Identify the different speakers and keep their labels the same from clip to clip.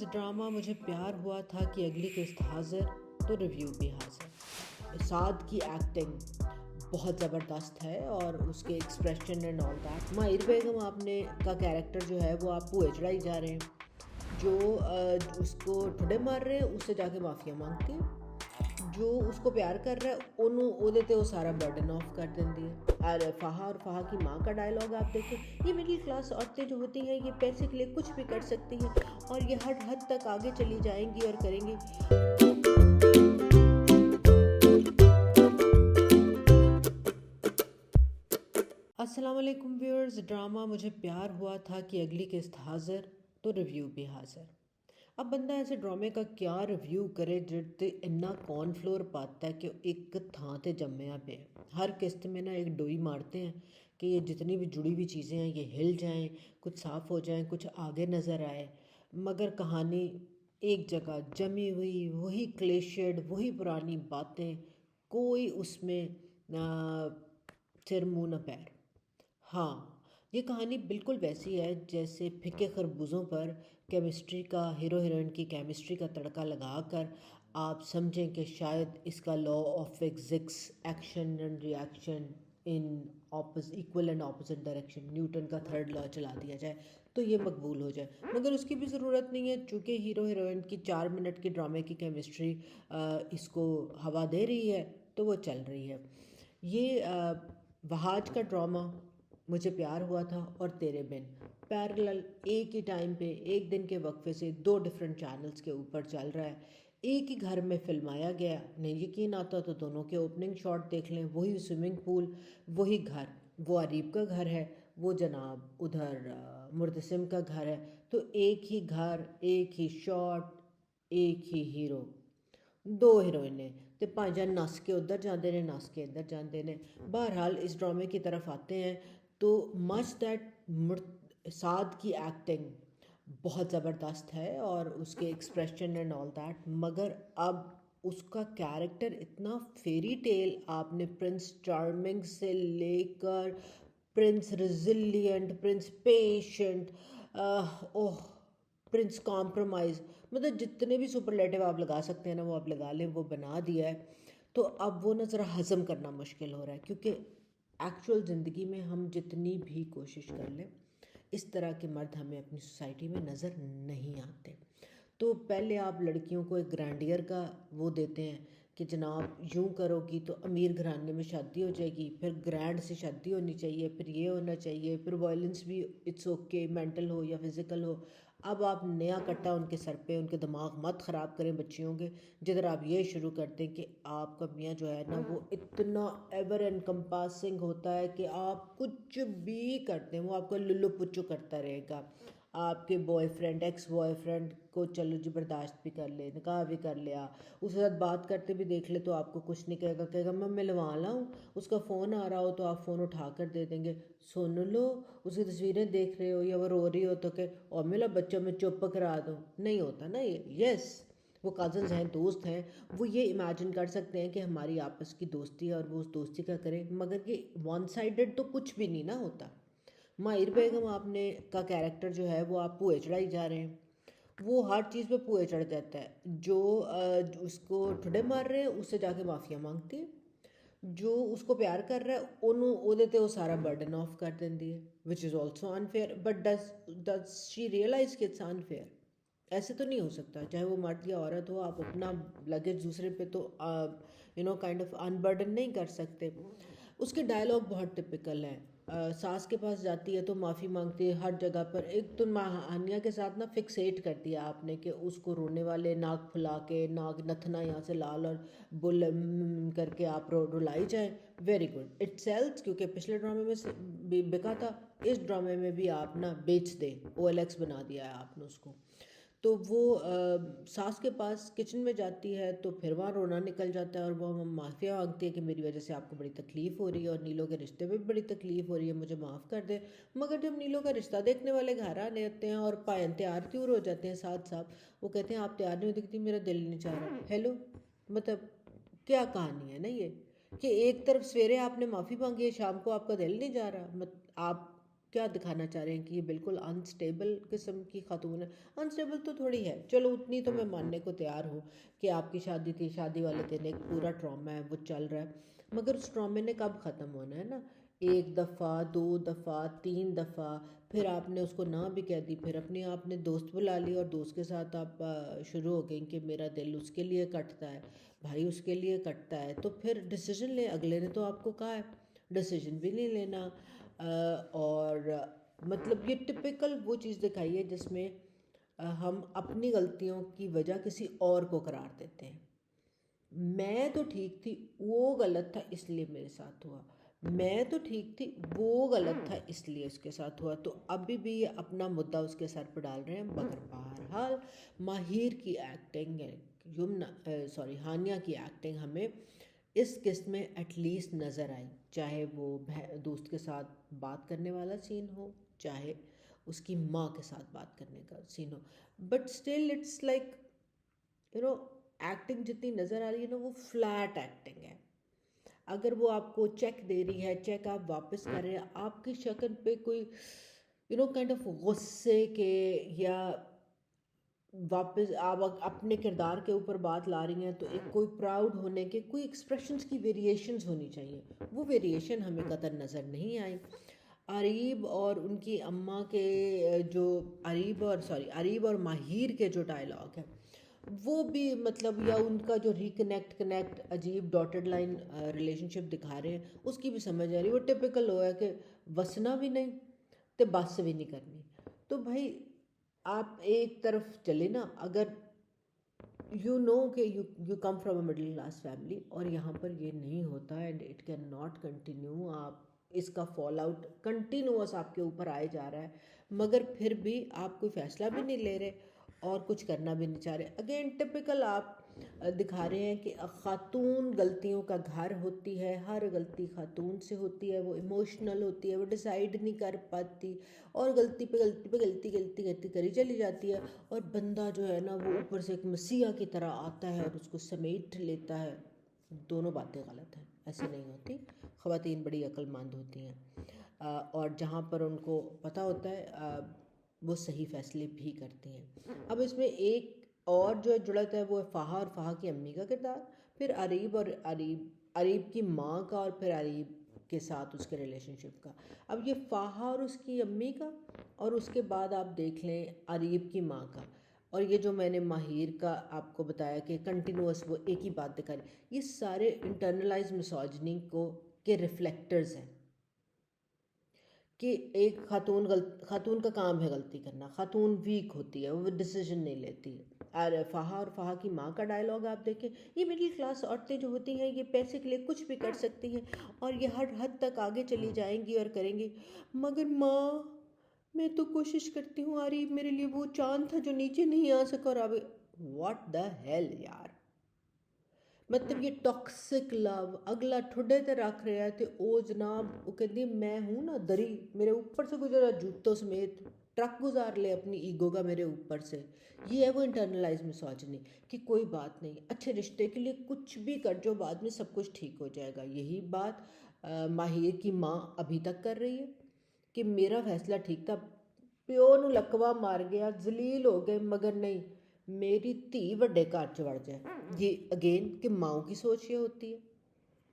Speaker 1: Drama मुझे प्यार हुआ था कि अगली किस्त हाजिर तो रिव्यू भी हाजिर। साद की एक्टिंग बहुत ज़बरदस्त है और उसके एक्सप्रेशन एंड ऑल दैट। माहिर बेगम आपने का कैरेक्टर जो है वो आप भूए चढ़ाई जा रहे हैं, जो उसको ठुडे मार रहे हैं, उससे जाके माफ़िया मांगती है। जो उसको प्यार कर रहा है ओनू ओदे ते वो सारा बर्डन ऑफ कर देती है। अरे फ़हा और फ़हा की माँ का डायलॉग आप देखें, ये मिडिल क्लास औरतें जो होती हैं ये पैसे के लिए कुछ भी कर सकती हैं और ये हर हद तक आगे चली जाएंगी और करेंगी। अस्सलाम वालेकुम व्यूअर्स। ड्रामा मुझे प्यार हुआ था कि अगली किस्त हाजिर तो रिव्यू भी हाजिर। अब बंदा ऐसे ड्रामे का क्या रिव्यू करे जिते इन्ना कॉर्नफ्लोर पाता है कि एक थां ते जम्मिया पे हर किस्त में ना एक डोई मारते हैं कि ये जितनी भी जुड़ी हुई चीज़ें हैं ये हिल जाएं, कुछ साफ़ हो जाएं, कुछ आगे नज़र आए। मगर कहानी एक जगह जमी हुई, वही क्लेशेड, वही पुरानी बातें, कोई उसमें सिर मुंह न पैर। हाँ, ये कहानी बिल्कुल वैसी है जैसे फिके खरबूजों पर केमिस्ट्री का हीरो हीरोइन की केमिस्ट्री का तड़का लगाकर आप समझें कि शायद इसका law of physics action and reaction in equal and opposite direction Newton का थर्ड लॉ चला दिया जाए तो ये मकबूल हो जाए। मगर उसकी भी ज़रूरत नहीं है, चूँकि हीरो हीरोइन की 4 मिनट की ड्रामे की केमिस्ट्री इसको हवा दे रही है तो वो चल रही है। ये वहाज का ड्रामा मुझे प्यार हुआ था और तेरे बिन पैरेलल एक ही टाइम पे एक दिन के वक्फे से 2 डिफरेंट चैनल्स के ऊपर चल रहा है। एक ही घर में फिल्माया गया, नहीं यकीन आता तो दोनों के ओपनिंग शॉट देख लें। वही स्विमिंग पूल, वही घर, वो अरीब का घर है, वो जनाब उधर मुर्तसिम का घर है। तो एक ही घर, एक ही शॉट, एक ही हीरो, 2 हीरोइने ते भांजा नस के उधर जाते हैं, नस के इधर जाते हैं। बहरहाल इस ड्रामे की तरफ आते हैं तो मच दैट साद की एक्टिंग बहुत ज़बरदस्त है और उसके एक्सप्रेशन एंड ऑल दैट। मगर अब उसका कैरेक्टर इतना फेरी टेल, आपने प्रिंस चार्मिंग से लेकर प्रिंस रिजिलियंट, प्रिंस पेशेंट, ओह प्रिंस कॉम्प्रोमाइज़, मतलब जितने भी सुपरलेटिव आप लगा सकते हैं ना वो आप लगा लें, वो बना दिया है। तो अब वो ना ज़रा हज़म करना मुश्किल हो रहा है, क्योंकि एक्चुअल ज़िंदगी में हम जितनी भी कोशिश कर लें इस तरह के मर्द हमें अपनी सोसाइटी में नज़र नहीं आते। तो पहले आप लड़कियों को एक ग्रैंडियर का वो देते हैं कि जनाब यूँ करोगी तो अमीर घराने में शादी हो जाएगी, फिर ग्रैंड से शादी होनी चाहिए, फिर ये होना चाहिए, फिर वायलेंस भी इट्स ओके, मेंटल हो या फिज़िकल हो। अब आप नया कट्टा उनके सर पे, उनके दिमाग मत ख़राब करें बच्चियों के, जिधर आप ये शुरू करते हैं कि आपका मियाँ जो है ना वो इतना एवर एनकम्पासिंग होता है कि आप कुछ भी करते हैं वो आपको लुल्लू पुच्चू करता रहेगा। आपके बॉयफ्रेंड, एक्स बॉयफ्रेंड को चलो जी बर्दाश्त भी कर ले, निकाह भी कर लिया, उसके साथ बात करते भी देख ले तो आपको कुछ नहीं कहेगा, कहेगा मैं मिलवा लाऊं। उसका फ़ोन आ रहा हो तो आप फ़ोन उठा कर दे देंगे, सुन लो। उसकी तस्वीरें देख रहे हो या वो रो रही हो तो कि और मेरा बच्चा मैं चुप करा दूँ, नहीं होता ना ये। यस, वो कज़न्स हैं, दोस्त हैं, वो ये इमेजिन कर सकते हैं कि हमारी आपस की दोस्ती है और वो उस दोस्ती का करें, मगर ये वन साइडेड तो कुछ भी नहीं ना होता। माहिर बेगम आपने का कैरेक्टर जो है वो आप भूए चढ़ाई जा रहे हैं, वो हर चीज़ पे भूए चढ़ जाता है। जो उसको ठुडे मार रहे हैं उससे जाके माफ़िया मांगती है। जो उसको प्यार कर रहा है ओनू ओदे ते वो सारा बर्डन ऑफ कर देती है, which is also unfair. But does she realise कि इट्स अनफेयर? ऐसे तो नहीं हो सकता, चाहे वो मर्द या औरत हो, आप अपना लगेज दूसरे पे तो काइंड ऑफ अनबर्डन नहीं कर सकते। उसके डायलॉग बहुत टिपिकल हैं। सास के पास जाती है तो माफ़ी मांगती है हर जगह पर। एक तो हानिया के साथ ना फिक्सेट कर दिया आपने कि उसको रोने वाले नाक फुला के, नाक नथना यहाँ से लाल और बुल करके आप रुलाई जाए। वेरी गुड इट सेल्स, क्योंकि पिछले ड्रामे में से बिका था, इस ड्रामे में भी आप ना बेच दे, OLX बना दिया है आपने उसको। तो वो सास के पास किचन में जाती है तो फिर वहाँ रोना निकल जाता है और वो हम माफ़िया मांगती है कि मेरी वजह से आपको बड़ी तकलीफ़ हो रही है और नीलो के रिश्ते में भी बड़ी तकलीफ़ हो रही है, मुझे माफ़ कर दे। मगर जब नीलो का रिश्ता देखने वाले घर आने आते हैं और पायन तैयार त्यूर हो जाते हैं साथ साथ, वो कहते हैं आप तैयार नहीं हो दिखती, मेरा दिल नहीं चाह रहा। हेलो, मतलब क्या कहानी है ना ये, कि एक तरफ सवेरे आपने माफ़ी मांगी है, शाम को आपका दिल नहीं जा रहा। मत आप क्या दिखाना चाह रहे हैं कि ये बिल्कुल अनस्टेबल किस्म की खातून है। अनस्टेबल तो थोड़ी है, चलो उतनी तो मैं मानने को तैयार हूँ कि आपकी शादी थी, शादी वाले दिन एक पूरा ट्रॉमा है वो चल रहा है, मगर उस ट्रॉमे ने कब ख़त्म होना है ना? एक दफ़ा, दो दफ़ा, तीन दफ़ा, फिर आपने उसको ना भी कह दी, फिर अपने आपने दोस्त बुला लिया और दोस्त के साथ आप शुरू हो गई कि मेरा दिल उसके लिए कटता है, भाई उसके लिए कटता है, तो फिर डिसीजन ले। अगले ने तो आपको कहा है, डिसीजन भी नहीं लेना। और मतलब ये टिपिकल वो चीज़ दिखाई है जिसमें हम अपनी गलतियों की वजह किसी और को करार देते हैं। मैं तो ठीक थी, वो गलत था इसलिए मेरे साथ हुआ। मैं तो ठीक थी, वो गलत था इसलिए उसके साथ हुआ। तो अभी भी ये अपना मुद्दा उसके सर पर डाल रहे हैं, मगर बहरहाल माहिर की एक्टिंग, हानिया की एक्टिंग हमें इस किस्त में एटलीस्ट नज़र आई। चाहे वो दोस्त के साथ बात करने वाला सीन हो, चाहे उसकी माँ के साथ बात करने का सीन हो, but still it's like you know acting जितनी नज़र आ रही है ना, वो फ्लैट एक्टिंग है। अगर वो आपको चेक दे रही है, चेक आप वापस कर रहे हैं, आपकी शक्ल पे कोई काइंड ऑफ गुस्से के या वापस आप अपने किरदार के ऊपर बात ला रही हैं, तो एक कोई प्राउड होने के कोई एक्सप्रेशंस की वेरिएशंस होनी चाहिए। वो वेरिएशन हमें कतई नज़र नहीं आई। अरीब और उनकी अम्मा के जो अरीब और माहिर के जो डायलॉग है, वो भी मतलब, या उनका जो कनेक्ट अजीब डॉटेड लाइन रिलेशनशिप दिखा रहे हैं, उसकी भी समझ आ रही है। वो टिपिकल हो है कि वसना भी नहीं तो बस भी नहीं करनी। तो भाई आप एक तरफ चले ना, अगर यू नो कि you come from a middle class family और यहाँ पर ये नहीं होता and it can not continue, आप इसका फॉल आउट कंटिन्यूअस आपके ऊपर आए जा रहा है, मगर फिर भी आप कोई फैसला भी नहीं ले रहे और कुछ करना भी नहीं चाह रहे। अगेन टिपिकल आप दिखा रहे हैं कि खातून गलतियों का घर होती है, हर गलती खातून से होती है, वो इमोशनल होती है, वो डिसाइड नहीं कर पाती और गलती पे गलती पे गलती गलती गलती करी चली जाती है, और बंदा जो है ना वो ऊपर से एक मसीहा की तरह आता है और उसको समेट लेता है। दोनों बातें गलत हैं, ऐसे नहीं होती। ख़वातीन बड़ी अक्लमंद होती हैं और जहाँ पर उनको पता होता है वो सही फैसले भी करती हैं। अब इसमें एक और जो जुड़त है वो है फ़ाहा और फ़ाहा की अम्मी का किरदार, फिर अरीब की माँ का, और फिर अरीब के साथ उसके रिलेशनशिप का। अब ये फ़ाहा और उसकी अम्मी का, और उसके बाद आप देख लें अरीब की माँ का, और ये जो मैंने माहिर का आपको बताया कि कंटिन्यूअस वो एक ही बात दिखा रही, ये सारे इंटरनलाइज मिसोजिनी को के रिफ्लेक्टर्स हैं कि एक खातून का काम है गलती करना, खातून वीक होती है, वो डिसीजन नहीं लेती। और फ़ाहा की माँ का डायलॉग आप देखें, ये मिडिल क्लास औरतें जो होती हैं ये पैसे के लिए कुछ भी कर सकती हैं और ये हर हद तक आगे चली जाएंगी और करेंगी, मगर माँ मैं तो कोशिश करती हूँ, अरे मेरे लिए वो चांद था जो नीचे नहीं आ सका, और अब व्हाट द हेल यार। मतलब ये टॉक्सिक लव, अगला ठुडे ते रख रहा है तो ओ जनाब वो कहती मैं हूँ ना दरी, मेरे ऊपर से गुजरा जूतों समेत ट्रक गुजार ले अपनी ईगो का मेरे ऊपर से। ये है वो इंटरनलाइज मिसोजिनी कि कोई बात नहीं, अच्छे रिश्ते के लिए कुछ भी कर जो, बाद में सब कुछ ठीक हो जाएगा। यही बात माहिर की माँ अभी तक कर रही है कि मेरा फैसला ठीक था, प्यो नू लकवा मार गया, जलील हो गए, मगर नहीं, मेरी धी वड्डे घर च वड़ जाए। ये अगेन कि माओ की सोच ये होती है।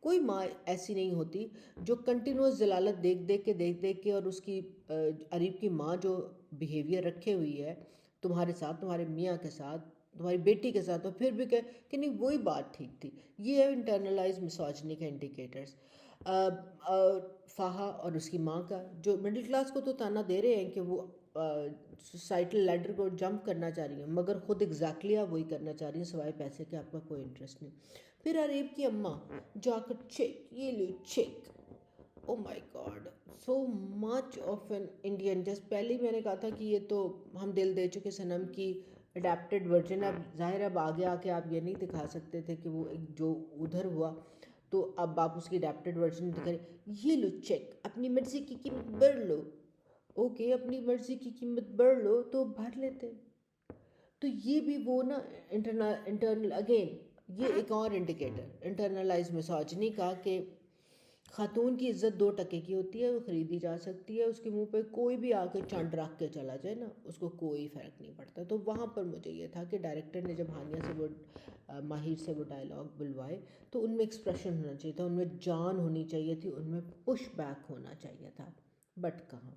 Speaker 1: कोई माँ ऐसी नहीं होती जो कंटिन्यूस जलालत देख देख के और उसकी अरीब की माँ जो बिहेवियर रखे हुई है तुम्हारे साथ, तुम्हारे मियाँ के साथ, तुम्हारी बेटी के साथ, और फिर भी कहे कि नहीं वही बात ठीक थी। ये है इंटरनलाइज मिसोजिनी के इंडिकेटर्स। फ़ाहा और उसकी माँ का, जो मिडिल क्लास को तो ताना दे रहे हैं कि वो सोसाइटल लैडर को जंप करना चाह रही हैं, मगर ख़ुद एग्जैक्टली आप वही करना चाह रही हैं, सिवाय पैसे के आपका कोई इंटरेस्ट नहीं। फिर अरीब की अम्मा जाकर चेक, ये लो check, oh my god, so much of an Indian. Just पहले ही मैंने कहा था कि ये तो हम दिल दे चुके सनम की अडेप्टेड वर्जन। अब जाहिर है अब आगे आके आप ये नहीं दिखा सकते थे कि वो एक जो उधर हुआ, तो अब आप उसकी अडेप्टेड वर्जन दिखा रहे। ये लो चेक, अपनी मर्जी की कीमत भर लो। ओके, अपनी मर्जी की कीमत भर लो तो भर लेते। तो ये भी वो ना इंटरनल अगेन ये एक और इंडिकेटर इंटरनलाइज मिसोजिनी का, कि खातून की इज्जत 2 टके की होती है, वो ख़रीदी जा सकती है। उसके मुंह पे कोई भी आके चंड रख के चला जाए ना, उसको कोई फ़र्क नहीं पड़ता। तो वहाँ पर मुझे ये था कि डायरेक्टर ने जब हानिया से वो माहिर से वो डायलॉग बुलवाए, तो उनमें एक्सप्रेशन होना चाहिए था, उनमें जान होनी चाहिए थी, उनमें पुश बैक होना चाहिए था। बट कहाँ।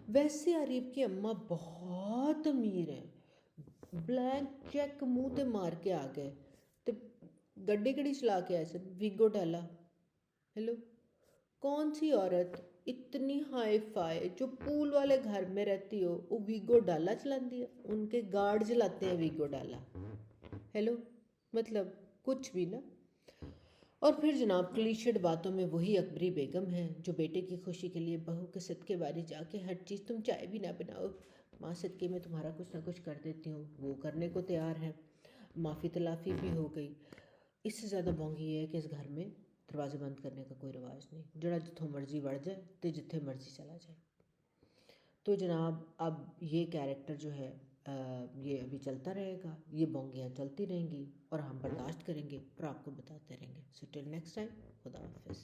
Speaker 1: वैसे आरिफ की अम्मा बहुत अमीर है, ब्लैंक चेक मुंह ते मार के आ गए। तो गड्डी कड़ी चला के आए सन, वीगो डाला। हेलो, कौन सी औरत इतनी हाई फाई जो पूल वाले घर में रहती हो वो वीगो डाला चलाती है? उनके गार्ड चलाते हैं वीगो डाला। हेलो, मतलब कुछ भी ना। और फिर जनाब क्लीशेड बातों में वही अकबरी बेगम है जो बेटे की खुशी के लिए बहू के सदके बारी जाके हर चीज़, तुम चाय भी ना बनाओ, माँ सदके में तुम्हारा कुछ ना कुछ कर देती हूँ, वो करने को तैयार है। माफ़ी तलाफ़ी भी हो गई। इससे ज़्यादा बोंगी ये है कि इस घर में दरवाज़े बंद करने का कोई रिवाज नहीं, जड़ा जिथों मर्जी वड़ जाए तो जिथे मर्जी चला जाए। तो जनाब अब ये कैरेक्टर जो है ये अभी चलता रहेगा, ये बोंगियाँ चलती रहेंगी और हम बर्दाश्त करेंगे और आपको बताते रहेंगे। सो टिल नेक्स्ट टाइम, खुदा हाफिज़।